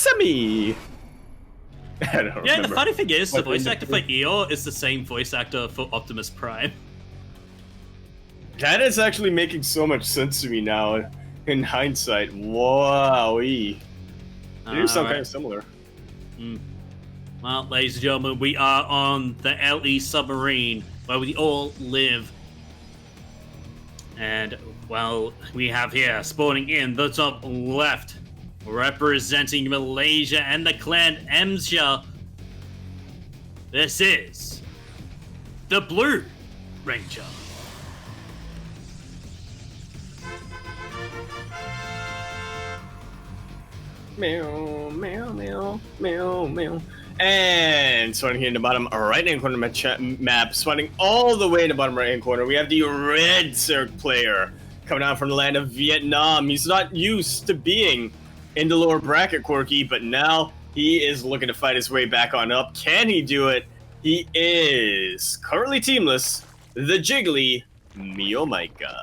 Semi. I don't remember. Yeah, the funny thing is, the voice actor for Eeyore is the same voice actor for Optimus Prime. That is actually making so much sense to me now, in hindsight. Wowee. They do sound kind of similar. Well, ladies and gentlemen, we are on the LE submarine, where we all live. And, well, we have here, spawning in the top left, representing Malaysia and the clan Emsha. This is the Blue Ranger. Meow, meow, meow, meow, meow. And spawning here in the bottom right-hand corner of my map, spawning all the way in the bottom right-hand corner, we have the Red Cirque player coming out from the land of Vietnam. He's not used to being in the lower bracket, Quirky, but now he is looking to fight his way back on up. Can he do it? He is currently teamless, the Jiggly MeomaikA.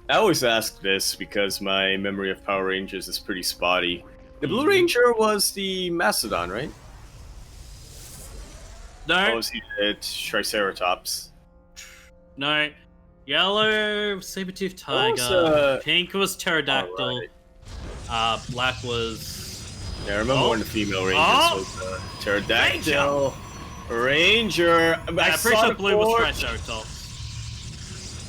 I always ask this because my memory of Power Rangers is pretty spotty. The Blue Ranger was the Mastodon, right? No. Or was he the Triceratops? No. Yellow, saber-toothed tiger. Pink was pterodactyl. Right. Black was... Yeah, I remember when the female Rangers was pterodactyl. Ranger. Yeah, I'm pretty sure blue was Triceratops.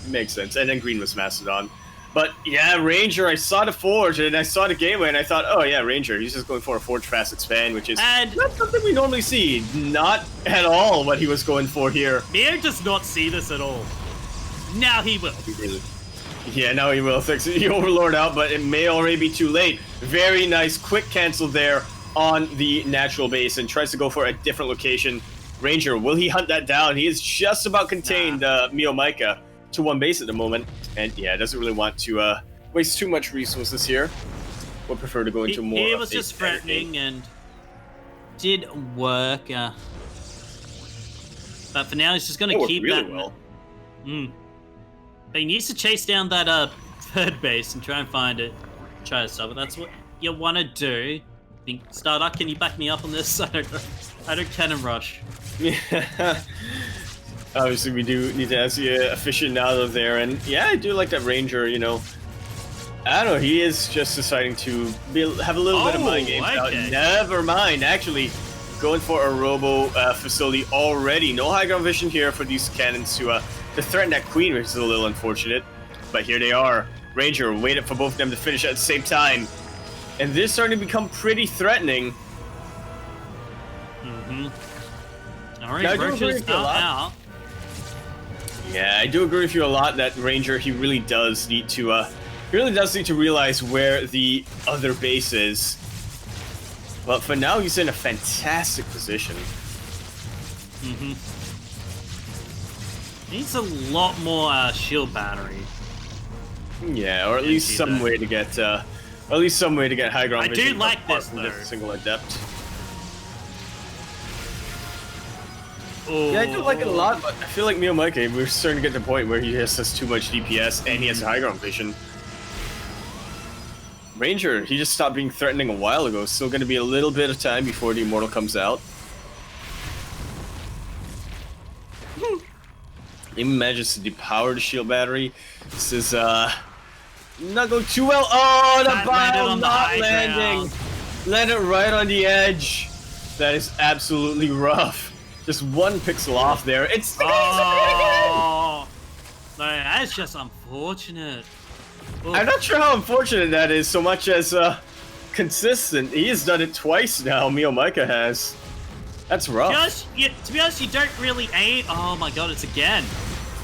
Makes sense. And then green was Mastodon. But yeah, Ranger, I saw the Forge and I saw the gateway and I thought, oh yeah, Ranger, he's just going for a Forge Fast Expand, which is not something we normally see. Not at all what he was going for here. Meo does not see this at all. Now he will. Yeah, now he will. Fix the Overlord out, but it may already be too late. Very nice, quick cancel there on the natural base and tries to go for a different location. Ranger, will he hunt that down? He is just about contained MeomaikA to one base at the moment, and yeah, doesn't really want to waste too much resources here. Would prefer to go into more. He was just threatening and did work. But for now, he's just going to keep really that. Well. But he needs to chase down that third base and try and find it. Try to stop it. That's what you want to do. I think Starduck, can you back me up on this? I don't cannon rush. Yeah. Obviously, we do need to see an aficionado there, and yeah, I do like that Ranger, you know. I don't know, he is just deciding to have a little bit of mind games out. Never mind, actually, going for a robo facility already. No high ground vision here for these cannons to threaten that queen, which is a little unfortunate. But here they are. Ranger waited for both of them to finish at the same time. And this is starting to become pretty threatening. Alright, Ranger's out. Yeah, I do agree with you a lot that Ranger, he really does need to realize where the other base is. But for now, he's in a fantastic position. Needs a lot more shield battery. Yeah, or at least some way to get, high ground vision. I do like this though. Just a single adept. Oh. Yeah, I do like it a lot, but I feel like MeomaikA, we're starting to get to the point where he just has too much DPS and he has high ground vision. Ranger, he just stopped being threatening a while ago. Still going to be a little bit of time before the Immortal comes out. Even manages to depower the shield battery. This is not going too well. Oh, the bio not landing. Landed right on the edge. That is absolutely rough. Just one pixel off there. It's the no, that's just unfortunate. Oof. I'm not sure how unfortunate that is so much as consistent. He has done it twice now, MeomaikA has. That's rough. To be honest, you don't really aim. Oh my god, it's again.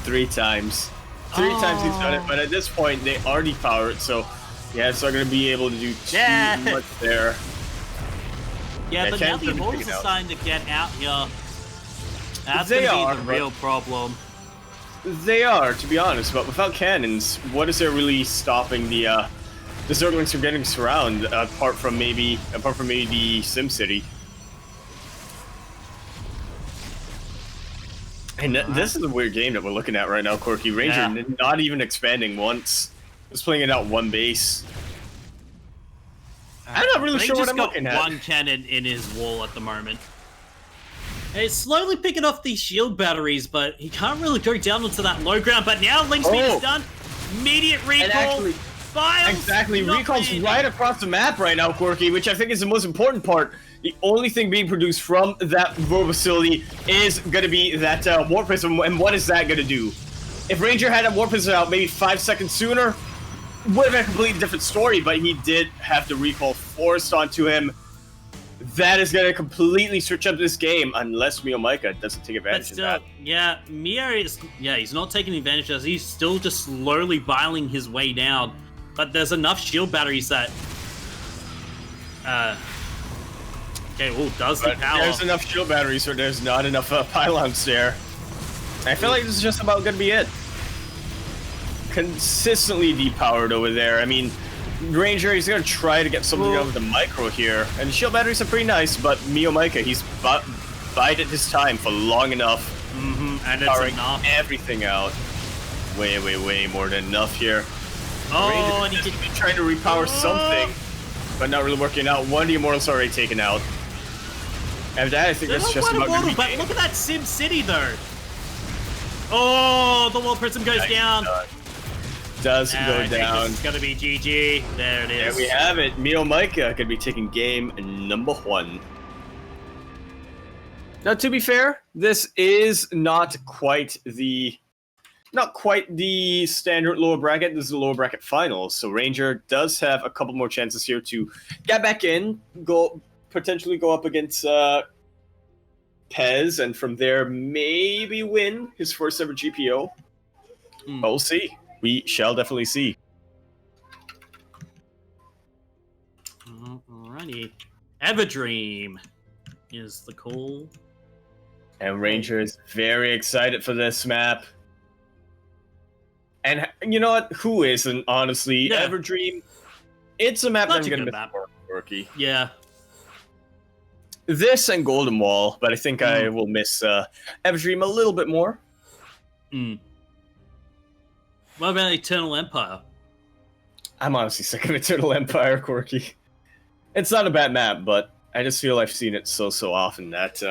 3 times. 3 times he's done it, but at this point, they already power it, so yeah, it's not going to be able to do too much there. Yeah, but now the Immortals are starting to get out here. That's going to be the real problem. They are, to be honest, but without cannons, what is there really stopping the Zerglings from getting surrounded, apart from maybe the SimCity? And this is a weird game that we're looking at right now, Quirky. Ranger not even expanding once. Just playing it out one base. I'm not really sure what I'm looking at. One cannon in his wall at the moment. He's slowly picking off these shield batteries, but he can't really go down onto that low ground. But now link speed is done. Immediate recall. Exactly, recall's right across the map right now, Quirky, which I think is the most important part. The only thing being produced from that War facility is going to be that Warp Prism, and what is that going to do? If Ranger had a Warp Prism out maybe 5 seconds sooner, would have been a completely different story, but he did have the recall forced onto him. That is going to completely switch up this game, unless MeomaikA doesn't take advantage of that. Yeah, Mio is... Yeah, he's not taking advantage of this. He's still just slowly biling his way down. But there's enough shield batteries that... Okay, does the power. There's enough shield batteries, or there's not enough pylons there. I feel like this is just about going to be it. Consistently depowered over there. I mean, Ranger, he's going to try to get something out of the micro here. And the shield batteries are pretty nice, but MeomaikA, he's bided his time for long enough. And it's enough. Everything out. Way more than enough here. Oh, and he's trying to repower something, but not really working out. One of the Immortals already taken out. After that, I think that's just about going to be. But look at that Sim City, though. Oh, the Wall Prism goes down. Does go down. It's going to be GG. There it is. There we have it. MeomaikA going to be taking game number 1. Now, to be fair, this is not quite the standard lower bracket. This is the lower bracket finals, so Ranger does have a couple more chances here to get back in, potentially go up against Pez, and from there maybe win his first ever GPO. But we'll see. We shall definitely see. Alrighty. Everdream is the call. And Ranger is very excited for this map. And you know what? Who isn't, honestly? Yeah. Everdream, it's a map that I'm going to miss more, Quirky. Yeah. This and Golden Wall, but I think I will miss Everdream a little bit more. What about Eternal Empire? I'm honestly sick of Eternal Empire, Quirky. It's not a bad map, but I just feel I've seen it so often that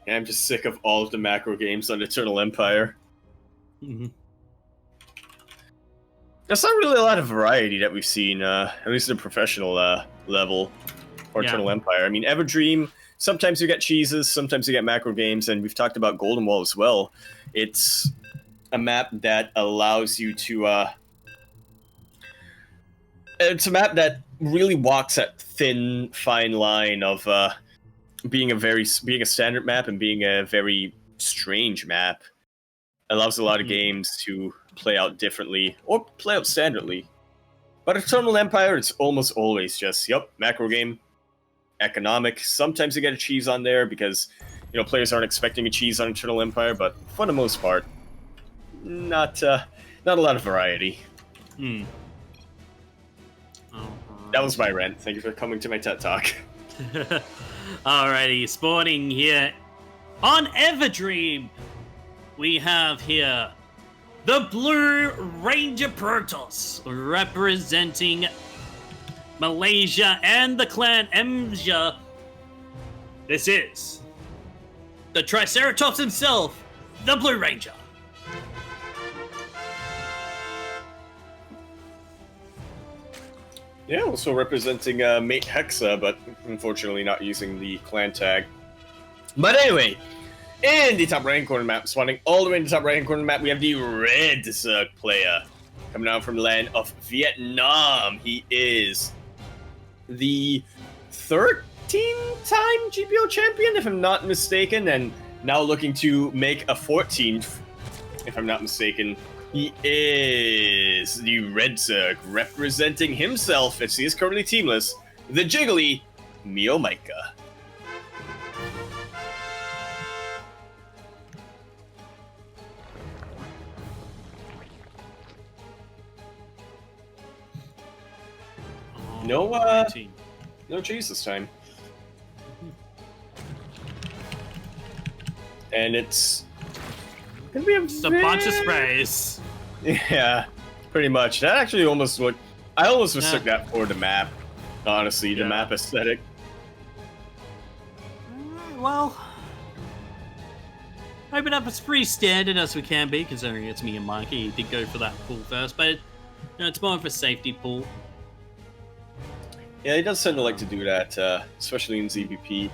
I'm just sick of all of the macro games on Eternal Empire. There's not really a lot of variety that we've seen, at least at the professional level, or Eternal Empire. I mean, Everdream, sometimes you get cheeses, sometimes you get macro games, and we've talked about Golden Wall as well. It's a map that allows you to... it's a map that really walks that thin, fine line of being a standard map and being a very strange map. Allows a lot of games to play out differently, or play out standardly. But Eternal Empire, it's almost always just, macro game, economic. Sometimes you get a cheese on there because, players aren't expecting a cheese on Eternal Empire, but for the most part, not a lot of variety. That was my rant. Thank you for coming to my TED Talk. Alrighty, spawning here on Everdream, we have here the Blue Ranger Protoss, representing Malaysia and the clan Emsia. This is the Triceratops himself, the Blue Ranger. Yeah, also representing Mate Hexa, but unfortunately not using the clan tag. But anyway, in the top right-hand corner map, spawning all the way in the top right-hand corner map, we have the Red Zerg player. Coming down from the land of Vietnam. He is the 13-time GPO champion, if I'm not mistaken, and now looking to make a 14th, if I'm not mistaken. He is the Red Zerg, representing himself, as he is currently teamless, the jiggly MeomaikA. No cheese this time. And it's Gonna be Just a bunch of sprays. Yeah, pretty much. That actually almost looked. I almost mistook that for the map. Honestly, the map aesthetic. Well, open up as pretty standard as we can be, considering it's MeomaikA. He did go for that pool first, but it's more of a safety pool. Yeah, he does tend to like to do that, especially in ZvP,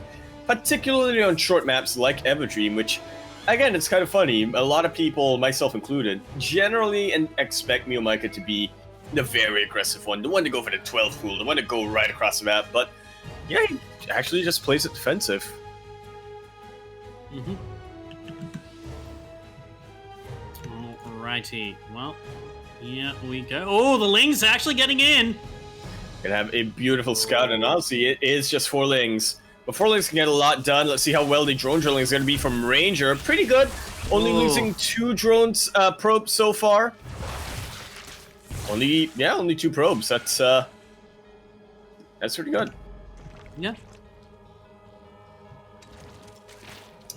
particularly on short maps like Everdream, which, again, it's kind of funny. A lot of people, myself included, generally expect MeomaikA to be the very aggressive one, the one to go for the 12 pool, the one to go right across the map, but yeah, he actually just plays it defensive. Alrighty, well, here we go. Oh, the Ling's actually getting in. Gonna have a beautiful scout, and honestly, it is just 4 Lings. But 4 Lings can get a lot done. Let's see how well the drone drilling is gonna be from Ranger. Pretty good. Only losing 2 drones probes so far. Only 2 probes. That's pretty good. Yeah.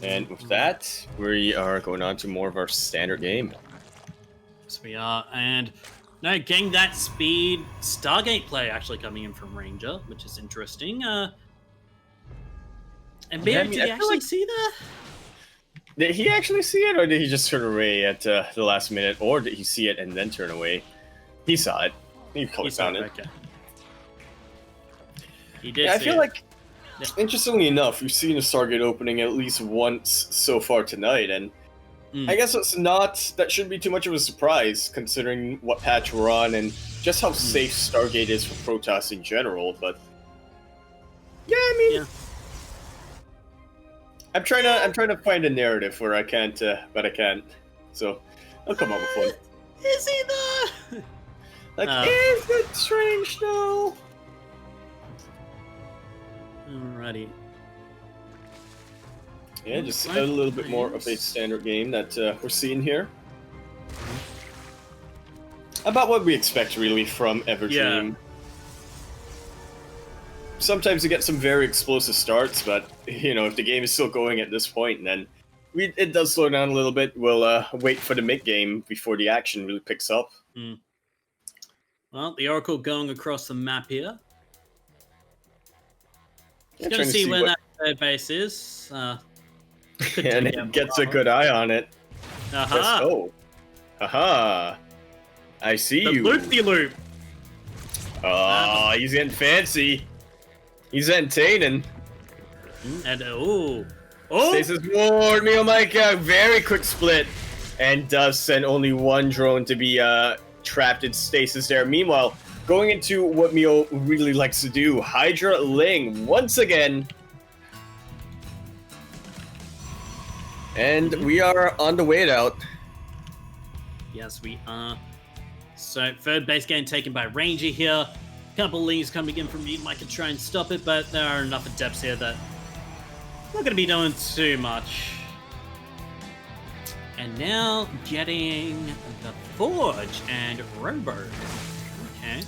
And with that, we are going on to more of our standard game. Yes, we are. And no, getting that speed Stargate play actually coming in from Ranger, which is interesting. And Bear, did he actually see that? Did he actually see it, or did he just turn away at the last minute, or did he see it and then turn away? He saw it. He found it. Okay. He did. Yeah, I feel like, interestingly enough, we've seen a Stargate opening at least once so far tonight, and I guess that shouldn't be too much of a surprise considering what patch we're on and just how safe Stargate is for Protoss in general. But yeah, I mean, I'm trying to find a narrative where I can't, but I can't. So I'll come up with one. Is he the? Like, is it strange though? Alrighty. Yeah, just a little bit more of a standard game that we're seeing here. About what we expect, really, from Everdream. Yeah. Sometimes you get some very explosive starts, but, you know, if the game is still going at this point, then it does slow down a little bit. We'll wait for the mid-game before the action really picks up. Well, the Oracle going across the map here. Yeah, going to see where that third base is. And it gets a good eye on it. Aha! Let's go. Aha! I see you. Loop-de-loop. Oh, he's getting fancy. He's entertaining. And Stasis ward, MeomaikA, very quick split, and does send only 1 drone to be trapped in stasis there. Meanwhile, going into what Meo really likes to do, Hydra Ling once again. And we are on the way out. Yes, we are. So, third base getting taken by Ranger here. Couple leads coming in from MeomaikA to try and stop it, but there are enough adepts here that not going to be doing too much. And now getting the Forge and Robo. Okay.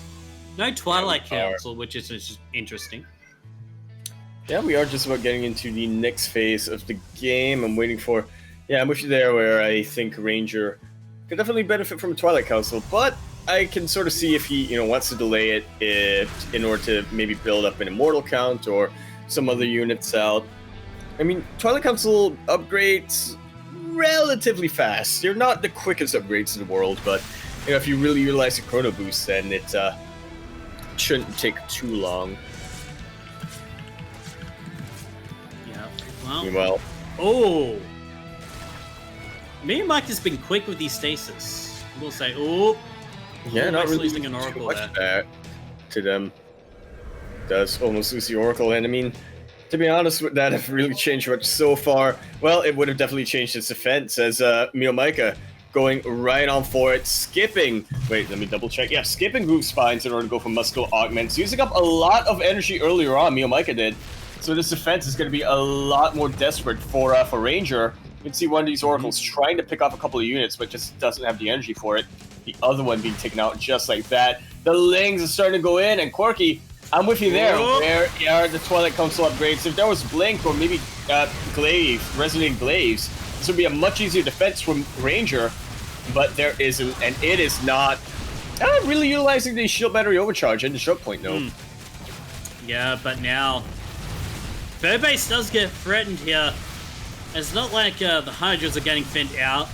No Twilight Council, which is just interesting. Yeah, we are just about getting into the next phase of the game. I'm waiting for... Yeah, I'm with you there, where I think Ranger could definitely benefit from a Twilight Council, but I can sort of see if he, wants to delay it in order to maybe build up an Immortal count or some other units out. I mean, Twilight Council upgrades relatively fast. They're not the quickest upgrades in the world, but if you really utilize the Chrono Boost, then it shouldn't take too long. Well, oh, MeomaikA's been quick with these stasis. We'll say, yeah, not really losing an Oracle too much there to them. Does almost lose the Oracle, and I mean, to be honest, would that have really changed much so far? Well, it would have definitely changed its defense as MeomaikA going right on for it, skipping. Wait, let me double check. Yeah, skipping Groove Spines in order to go for Muscle Augments, using up a lot of energy earlier on. MeomaikA did. So this defense is going to be a lot more desperate for Ranger. You can see one of these Oracles trying to pick off a couple of units, but just doesn't have the energy for it. The other one being taken out just like that. The Lings are starting to go in, and Quirky, I'm with you there. Where are the Twilight Council upgrades? If there was Blink or maybe Glaive, Resident Glaives, This would be a much easier defense from Ranger, but there isn't, and it is not really utilizing the shield battery overcharge and the choke point, though. Yeah, but now third base does get threatened here. It's not like the Hydras are getting thinned out.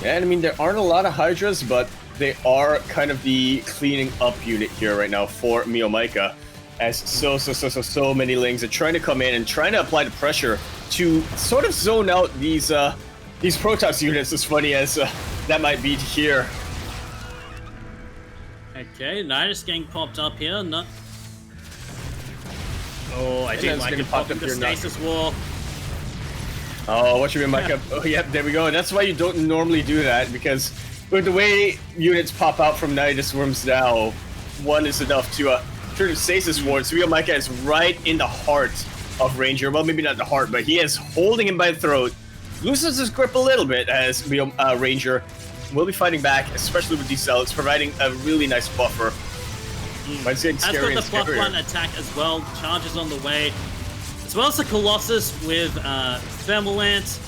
Yeah, and I mean, there aren't a lot of Hydras, but they are kind of the cleaning up unit here right now for MeomaikA, as so many Lings are trying to come in and trying to apply the pressure to sort of zone out these Protoss units, as funny as that might be to hear. Okay, Nidus getting popped up here. Not. Oh, I didn't like it popping the stasis wall. Oh, what you mean, Micah? Oh, yep, there we go. That's why you don't normally do that, because with the way units pop out from Nidus Worms now, one is enough to turn to stasis ward. So MeomaikA is right in the heart of Ranger. Well, maybe not the heart, but he is holding him by the throat. Loses his grip a little bit as Ranger will be fighting back, especially with these zealots, providing a really nice buffer. But it's getting scary and scarier. Has got the +1 attack as well. Charges on the way. As well as the Colossus with Thermal Lance.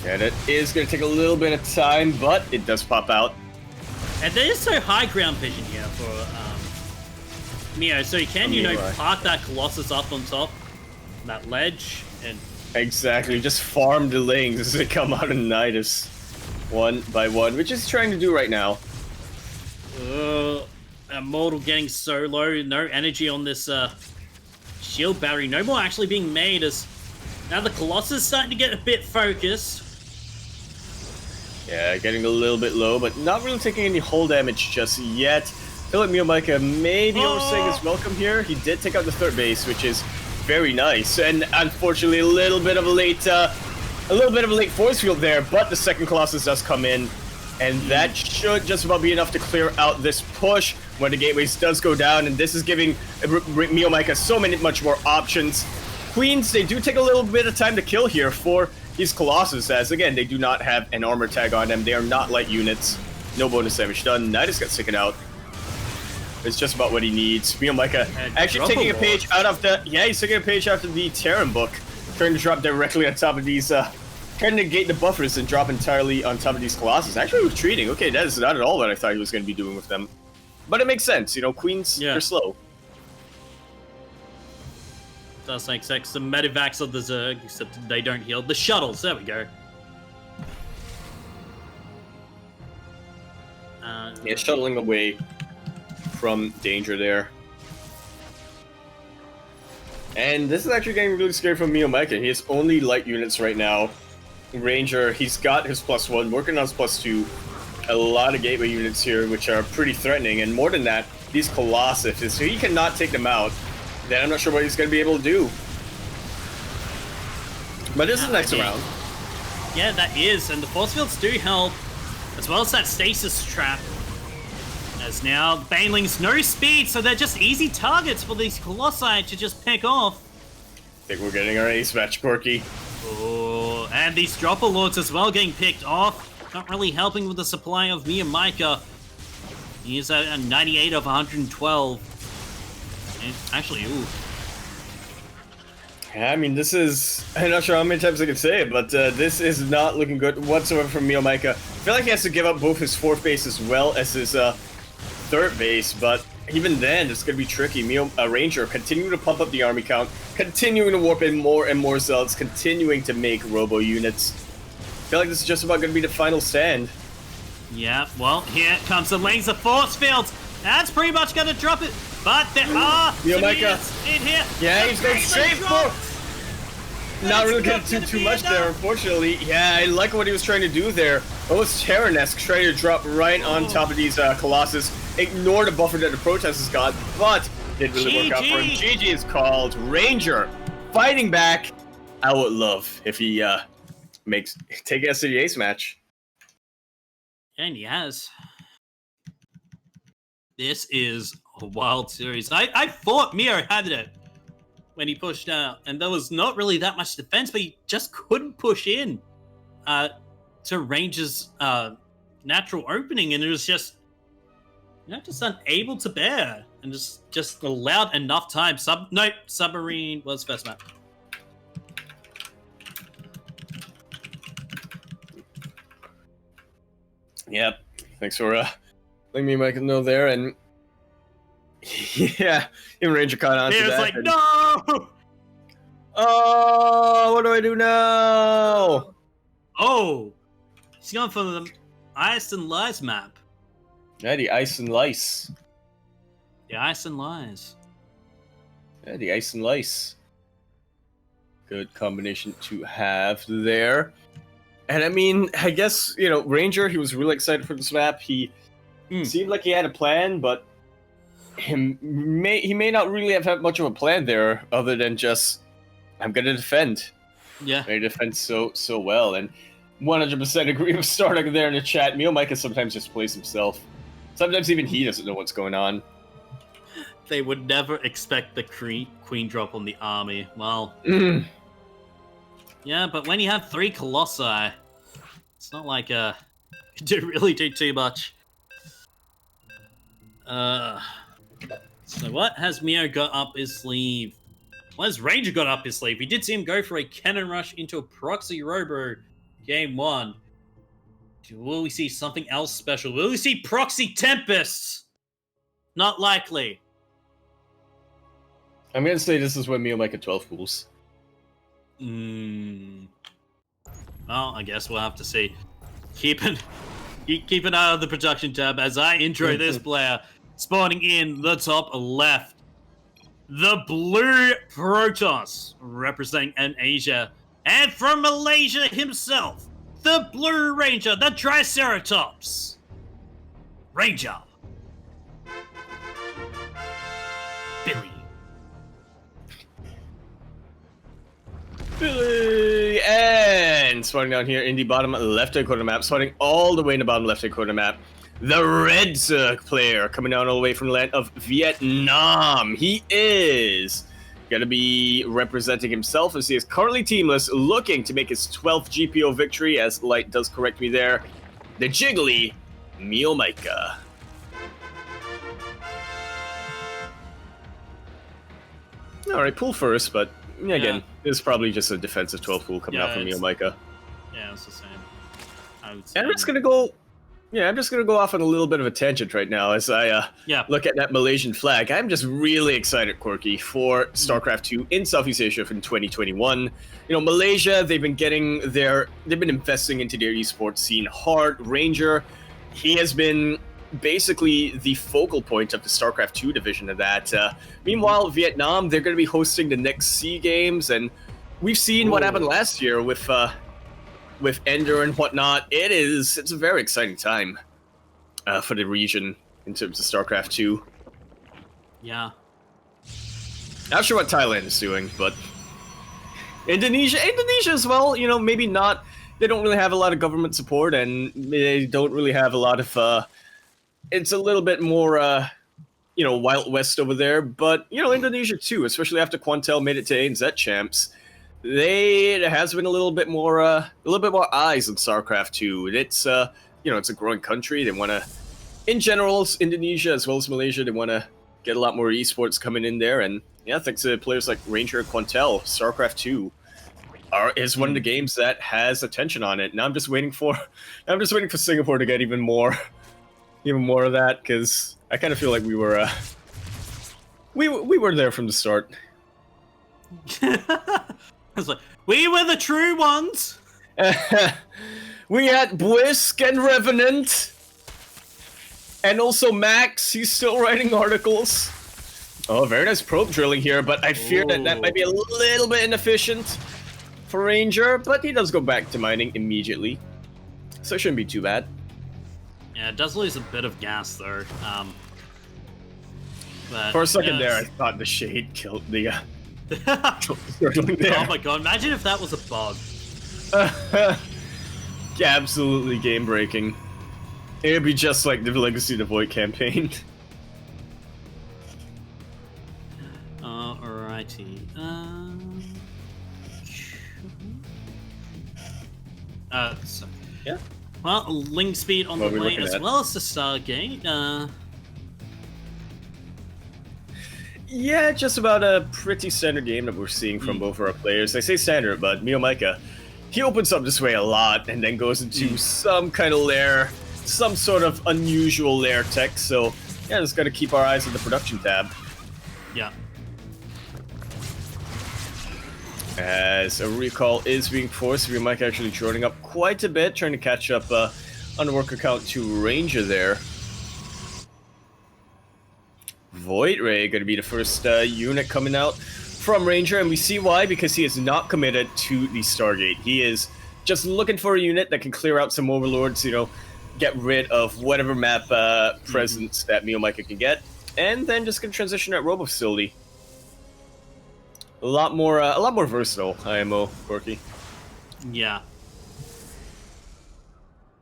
And it is going to take a little bit of time, but it does pop out. And there is so high ground vision here for Meo, so you can, park that Colossus up on top, that ledge, and... Exactly, just farm the Lings as they come out of Nidus, one by one, which is trying to do right now. Immortal getting so low, no energy on this shield battery, no more actually being made, as now the Colossus starting to get a bit focused. Yeah, getting a little bit low, but not really taking any hull damage just yet. I feel like MeomaikA may be overstaying his welcome here. He did take out the third base, which is very nice, and unfortunately a little bit of a late force field there, but the second Colossus does come in, and that should just about be enough to clear out this push when the gateways does go down, and this is giving MeomaikA so much more options. Queens, they do take a little bit of time to kill here for these Colossus, as again, they do not have an armor tag on them. They are not light units. No bonus damage done. Nidus got sickened out. It's just about what he needs. MeomaikA actually taking a page out of the... Yeah, he's taking a page out of the Terran book. Trying to drop directly on top of these... trying to negate the buffers and drop entirely on top of these Colossus. Actually retreating. Okay, that is not at all what I thought he was going to be doing with them. But it makes sense. You know, Queens, they're slow. Does make sense. The Medivacs of the Zerg, except they don't heal. The shuttles, there we go. Yeah, shuttling away from danger there. And this is actually getting really scary from MeomaikA. He has only light units right now. Ranger, he's got his +1, working on his +2. A lot of gateway units here, which are pretty threatening. And more than that, these Colossus, so he cannot take them out. Then I'm not sure what he's going to be able to do. But this is next round. Yeah, that is. And the force fields do help, as well as that stasis trap. As now, Banelings no speed, so they're just easy targets for these Colossi to just pick off. I think we're getting our ace match, Quirky. Oh, and these Dropper Lords as well getting picked off. Not really helping with the supply of MeomaikA. He's at 98 of 112. And actually, ooh. Yeah, I mean, this is... I'm not sure how many times I can say it, but this is not looking good whatsoever from MeomaikA. I feel like he has to give up both his fourth base as well as his third base, but even then, it's going to be tricky. Ranger continuing to pump up the army count, continuing to warp in more and more zealots, continuing to make robo units. I feel like this is just about going to be the final stand. Yeah, well, here comes the laser force fields. That's pretty much going to drop it. But there are MeomaikA in here. Yeah, he's going straight for... Not really going to do too much there, unfortunately. Yeah, I like what he was trying to do there. Almost Terran-esque, trying to drop right on top of these Colossus. Ignore the buffer that the Protest has got, but didn't really work out for him. GG is called. Ranger fighting back. I would love if he take us to the ace match. And he has. This is a wild series. I thought Mio had it when he pushed out, and there was not really that much defense, but he just couldn't push in to Ranger's natural opening, and it was just, just unable to bear, and just allowed enough time. Submarine was first map. Yep. Thanks for letting me make a know there, and yeah, even Ranger caught on to It's that. like, and- no! Oh, what do I do now? Oh! He's going for the Ice and Lies map. Yeah, the ice and lice. The Ice and Lies. Yeah, the ice and lice. Good combination to have there. And I mean, I guess, you know, Ranger, he was really excited for this map. He seemed like he had a plan, but he may not really have had much of a plan there other than just, I'm going to defend. Yeah. They defend so well, and 100% agree with Starduck there in the chat. MeomaikA sometimes just plays himself. Sometimes even he doesn't know what's going on. They would never expect the queen drop on the army. Well, yeah, but when you have 3 Colossi, it's not like you really do too much. So what has Mio got up his sleeve? What has Ranger got up his sleeve? We did see him go for a cannon rush into a proxy robo game 1. Will we see something else special? Will we see proxy tempests? Not likely. I'm going to say this is when MeomaikA 12 fools. Well, I guess we'll have to see. Keep an eye on the production tab as I intro this player. Spawning in the top left. The Blue Protoss, representing an Asia. And from Malaysia himself, the Blue Ranger, the Triceratops. Ranger. Billy. Billy! And spawning down here in the bottom left-hand corner map, spawning all the way in the bottom left-hand corner map, the Red player coming down all the way from the land of Vietnam. He is going to be representing himself as he is currently teamless, looking to make his 12th GPO victory, as Light does correct me there. The jiggly MeomaikA. Alright, pool first, but again, it's probably just a defensive 12 pool coming out from MeomaikA. Yeah, it's the same. And I'm just gonna go. Yeah, I'm just gonna go off on a little bit of a tangent right now as I look at that Malaysian flag. I'm just really excited, Quirky, for StarCraft 2 in Southeast Asia in 2021. You know, Malaysia, they've been investing into their esports scene hard. Ranger, he has been basically the focal point of the StarCraft 2 division of that. Meanwhile, Vietnam, they're going to be hosting the next SEA Games, and we've seen what happened last year with Ender and whatnot. It's a very exciting time for the region in terms of StarCraft 2. Yeah. Not sure what Thailand is doing, but Indonesia as well, you know, maybe not. They don't really have a lot of government support, and they don't really have a lot of it's a little bit more you know, Wild West over there, but you know, Indonesia too, especially after Quantel made it to ANZ champs. There has been a little bit more eyes on StarCraft 2. It's you know, it's a growing country. They want to, in general, Indonesia as well as Malaysia, they want to get a lot more esports coming in there. And yeah, thanks to players like Ranger and Quantel, StarCraft 2 is one of the games that has attention on it. Now I'm just waiting for Singapore to get even more of that, because I kind of feel like we were there from the start. I was like, we were the true ones. We had Bwisk and Revenant, and also Max. He's still writing articles. Oh, very nice probe drilling here, but I fear that might be a little bit inefficient for Ranger. But he does go back to mining immediately, so it shouldn't be too bad. Yeah, it does lose a bit of gas though. But, for a second there, I thought the shade killed the. Oh my god, imagine if that was a bug. Absolutely game breaking. It would be just like the Legacy of the Void campaign. Alrighty. So, yeah. Well, link speed on the way as well as the Stargate. Yeah, just about a pretty standard game that we're seeing from both of our players. I say standard, but MeomaikA, he opens up this way a lot and then goes into some kind of lair some sort of unusual lair tech, so yeah, just gotta keep our eyes on the production tab. Yeah. As a recall is being forced, MeomaikA actually joining up quite a bit, trying to catch up on the worker count to Ranger there. Void Ray going to be the first unit coming out from Ranger, and we see why, because he is not committed to the Stargate. He is just looking for a unit that can clear out some overlords, you know, get rid of whatever map presence that MeomaikA can get, and then just going to transition that robo facility. A lot more versatile IMO, Quirky. Yeah.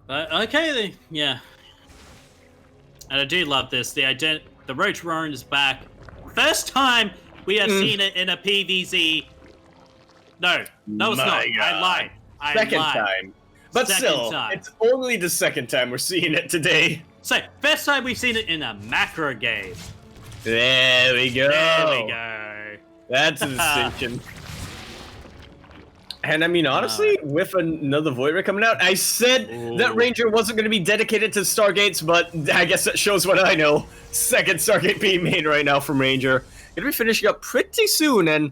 Okay, yeah. And I do love this. The Roach Roaring is back. First time we have seen it in a PvZ. No, it's not. I lied. Second time. But still, it's only the second time we're seeing it today. So, first time we've seen it in a macro game. There we go. There we go. That's a distinction. And I mean, honestly, with another Void Ray coming out, I said that Ranger wasn't going to be dedicated to Stargates, but I guess that shows what I know. Second Stargate being made right now from Ranger. Going to be finishing up pretty soon, and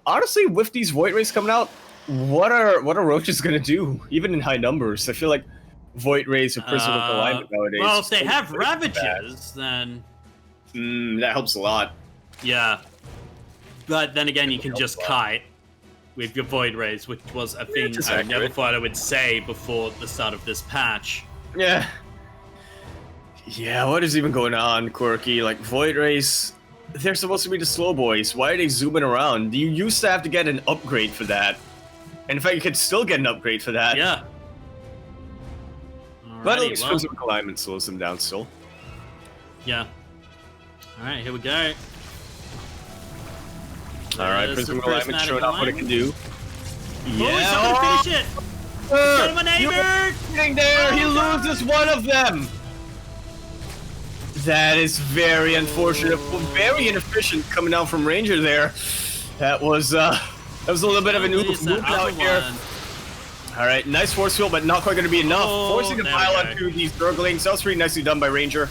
honestly, with these Void Rays coming out, what are Roaches going to do? Even in high numbers, I feel like Void Rays with Prism of Alignment nowadays. Well, if they have Ravagers, then... that helps a lot. Yeah. But then again, you can just kite with your Void Rays, which was a thing I never thought I would say before the start of this patch. Yeah. Yeah, what is even going on, Quirky? Like, Void Rays, they're supposed to be the slow boys. Why are they zooming around? You used to have to get an upgrade for that. And in fact, you could still get an upgrade for that. Yeah. But at least Prism Alignment slows them down still. Yeah. Alright, here we go. Alright, Prism Alignment showing off what it can do. Yeah. Oh, he's not gonna finish it! He's got him enabled! Sitting there, he loses one of them! That is very unfortunate, but very inefficient coming down from Ranger there. That was a little bit of an oop out here. Alright, nice force field, but not quite going to be enough. Forcing a pile onto these Ducklings. That was pretty nicely done by Ranger.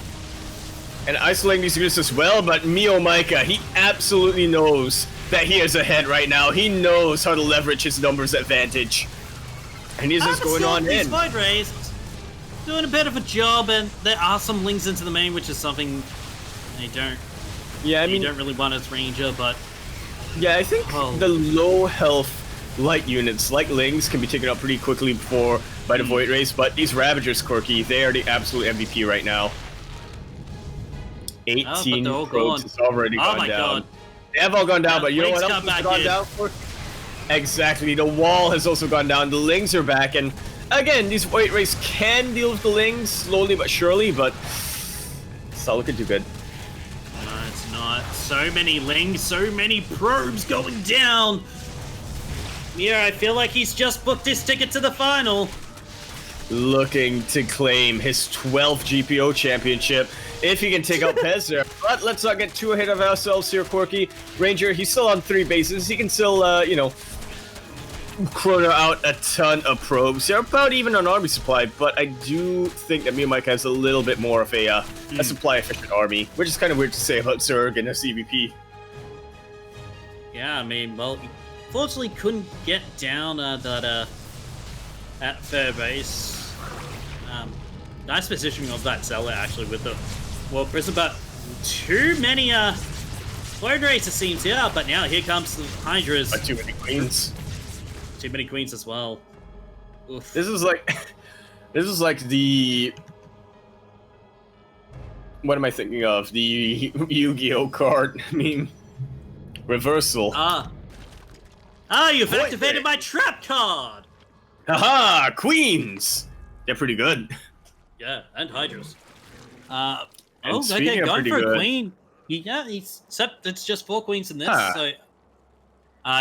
And isolating these units as well, but MeomaikA, he absolutely knows that he is ahead right now. He knows how to leverage his numbers advantage. And he's just going on in. Void Rays doing a bit of a job, and there are some links into the main, which is something they don't. Yeah, I mean, you don't really want as Ranger, but yeah, I think the low health light units like Lings can be taken out pretty quickly by the Void Rays, but these Ravagers, Quirky, they are the absolute MVP right now. 18 probes has already gone down. God. They have all gone down, but you know what else has gone down for? Exactly, the wall has also gone down. The Lings are back, and again, these Void Rays can deal with the Lings slowly but surely, but it's not looking too good. No, it's not. So many Lings, so many probes going down. Yeah, I feel like he's just booked his ticket to the final. Looking to claim his 12th GPO championship if he can take out Pez there. But let's not get too ahead of ourselves here, Quirky. Ranger, he's still on 3 bases. He can still, you know, chrono out a ton of probes. They're about even on army supply, but I do think that MeomaikA has a little bit more of a supply-efficient army, which is kind of weird to say about Zerg and a ZvP. Yeah, I mean, well, fortunately couldn't get down at third base. Nice positioning of that Zealot, actually, with the Prism, but too many Void Rays it seems here, but now here comes the Hydras. But too many Queens. Too many Queens as well. Oof. This is like the... What am I thinking of? The Yu-Gi-Oh card meme. Reversal. You've activated my trap card! Haha! Queens! They're pretty good. Yeah, and Hydras. Okay, going for a queen. Yeah, except it's just 4 queens in this, so...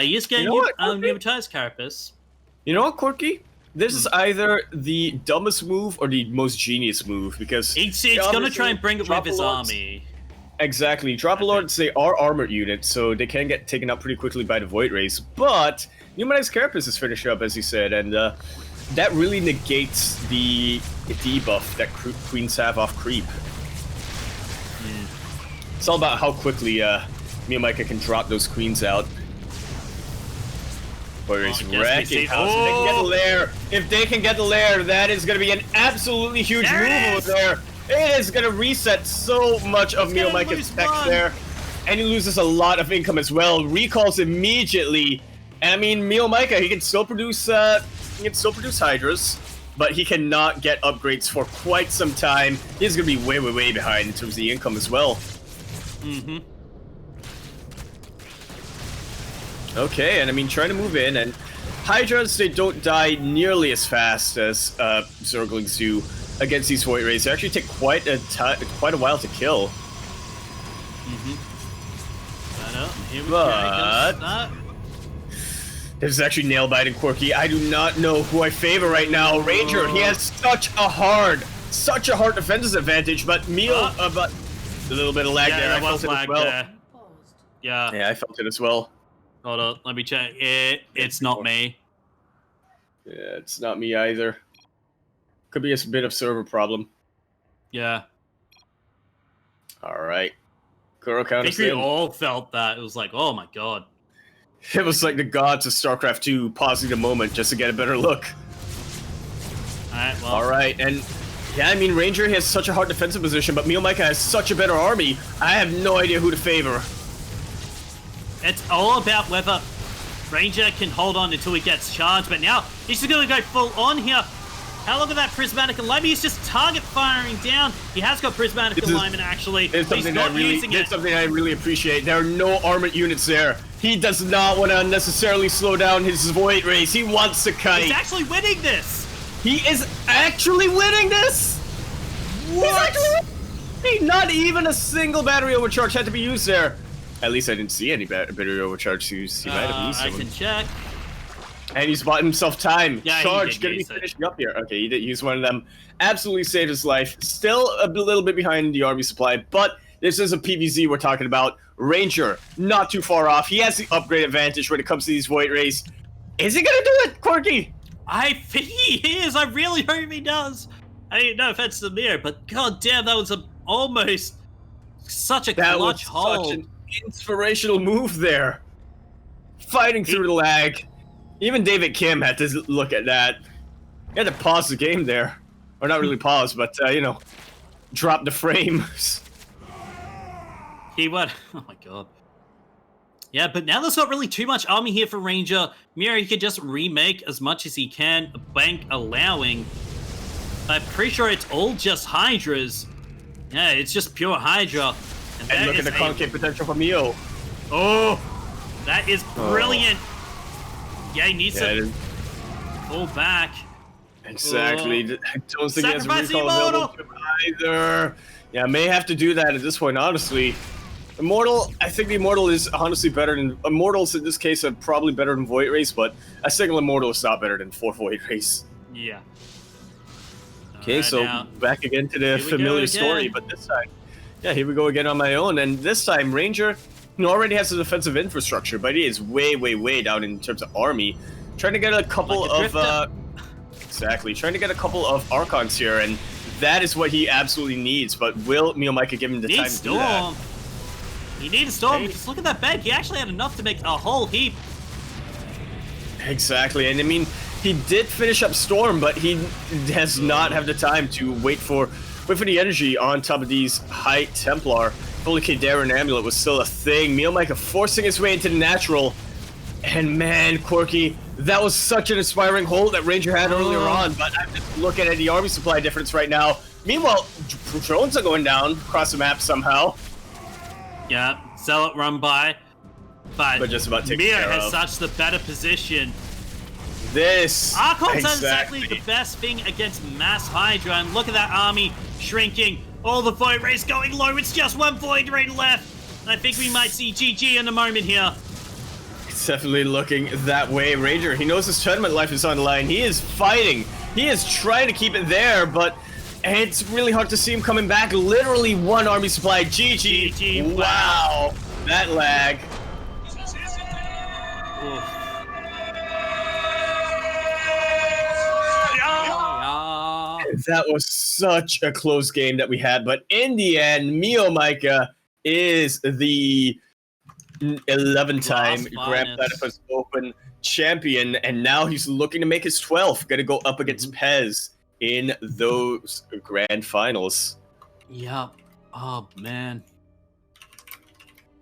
You're just getting Pneumatized Carapace. You know what, Quirky? This is either the dumbest move or the most genius move, because... It's gonna try and bring it with his army. Exactly. Drop-a-Lords, they are armored units, so they can get taken out pretty quickly by the Void Rays, but Pneumatized Carapace is finished up, as you said, and that really negates the debuff that queens have off creep. It's all about how quickly MeomaikA can drop those queens out. Where he's wrecking house. If they can get the lair, if they can get the lair, that is going to be an absolutely huge move over there. It is going to reset so much of MeomaikA's tech there. And he loses a lot of income as well. Recalls immediately. And I mean, MeomaikA, he can still produce Hydras, but he cannot get upgrades for quite some time. He's going to be way, way, way behind in terms of the income as well. Okay, and I mean, trying to move in, and Hydras, they don't die nearly as fast as Zerglings do against these Void Rays. They actually take quite a while to kill. But this is actually nail biting Quirky. I do not know who I favor right now. Ranger, he has such a hard defensive advantage, but but a little bit of lag there. I felt it as well. Yeah, I felt it as well. Hold on, let me check. It's not me. Yeah, it's not me either. Could be a bit of server problem. Yeah. All right. Kuro count. I think we all felt that. It was like, oh my god. It was like the gods of StarCraft 2 pausing the moment just to get a better look. Alright, well. Alright, and yeah, I mean, Ranger has such a hard defensive position, but MeomaikA has such a better army. I have no idea who to favor. It's all about whether Ranger can hold on until he gets charged, but now he's just going to go full on here. How long of that Prismatic Alignment? He's just target firing down. He has got Prismatic Alignment, actually. It's something I really appreciate. There are no armored units there. He does not want to unnecessarily slow down his Void Race. He wants to kite. He's actually winning this. He is actually winning this? What? Not even a single battery overcharge had to be used there. At least I didn't see any battery overcharge used. He might have used I can check. And he's bought himself time. Yeah, Charge, gonna be finishing up here. Okay, he did use one of them. Absolutely saved his life. Still a little bit behind the army supply, but this is a PvZ we're talking about. Ranger, not too far off. He has the upgrade advantage when it comes to these Void Rays. Is he gonna do it, Quirky? I think he is. I really hope he does. I mean, no offense to the mirror, but god damn, that was almost such a clutch hold. Such an inspirational move there. Fighting through the lag. Even David Kim had to look at that. He had to pause the game there. Or not really pause, but, you know, drop the frames. He went, oh my god. Yeah, but now there's not really too much army here for Ranger. Mira, he could just remake as much as he can, bank allowing. I'm pretty sure it's all just Hydras. Yeah, it's just pure Hydra. And look at the concave potential from Mio. Oh, that is brilliant. Yeah, he needs to pull back. Exactly. I don't think he has a recall available either. Yeah, may have to do that at this point, honestly. Immortal, I think the Immortal is honestly better than... Immortals, in this case, are probably better than Void Race, but a single Immortal is not better than 4 Void Race. Yeah. Okay, so now, back again to the familiar story, but this time... Yeah, here we go again on my own, and this time, Ranger... already has a defensive infrastructure, but he is way, way, way down in terms of army. Trying to get a couple of... Exactly. Trying to get a couple of Archons here, and that is what he absolutely needs, but will MeomaikA give him the time to do that? He needs a storm, because look at that bed. He actually had enough to make a whole heap. Exactly, and I mean, he did finish up Storm, but he does not have the time to wait for the energy on top of these High Templar. If only Kadara and Amulet was still a thing. MeomaikA forcing his way into the natural. And man, Quirky, that was such an inspiring hold that Ranger had earlier on, but I'm just looking at the army supply difference right now. Meanwhile, drones are going down across the map somehow. Yeah, Zealot run by. But just about taken Mia care has of. such the better position. This Archons are exactly the best thing against Mass Hydra, and look at that army shrinking. All the Void Rays going low. It's just one Void Ray left. And I think we might see GG in a moment here. It's definitely looking that way. Ranger, he knows his tournament life is on the line. He is fighting. He is trying to keep it there, but it's really hard to see him coming back. Literally one army supply. GG. Wow. That lag. That was such a close game that we had, but in the end, MeomaikA is the 11-time Lost Grand finals. Platypus Open champion, and now he's looking to make his 12th. Going to go up against Pez in those grand finals. Yep. Oh man.